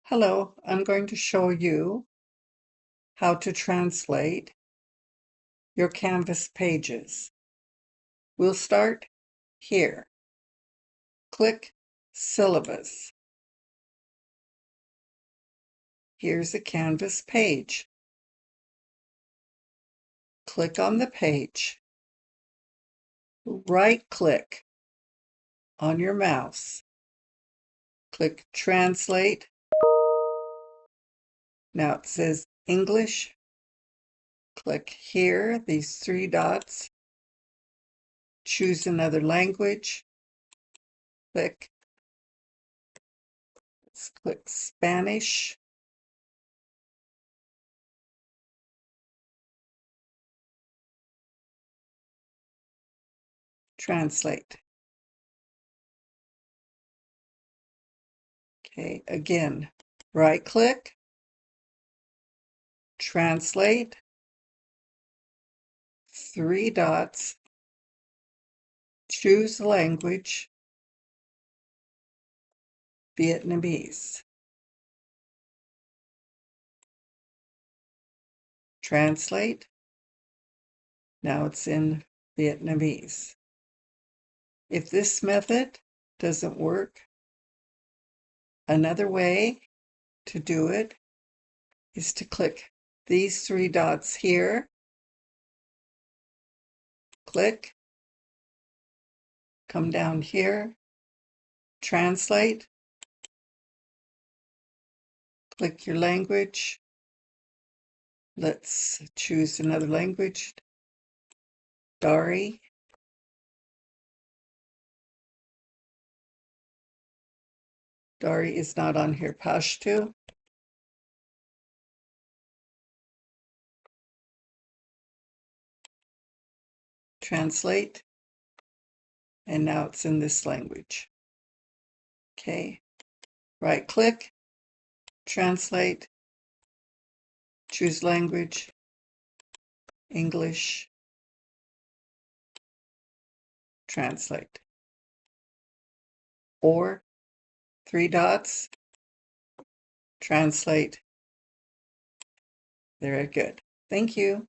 Hello, I'm going to show you how to translate your Canvas pages. We'll start here. Click Syllabus. Here's a Canvas page. Click on the page. Right-click on your mouse. Click Translate. Now it says English. Click here, these three dots. Choose another language. Let's click Spanish. Translate. Okay, again, right-click, translate, three dots, choose language, Vietnamese. Translate. Now it's in Vietnamese. If this method doesn't work, another way to do it is to click these three dots here. Click. Come down here. Translate. Click your language. Let's choose another language. Dari. Dari is not on here. Pashto. Translate. And now it's in this language. Okay. Right click. Translate. Choose language. English. Translate. Or three dots. Translate. Very good. Thank you.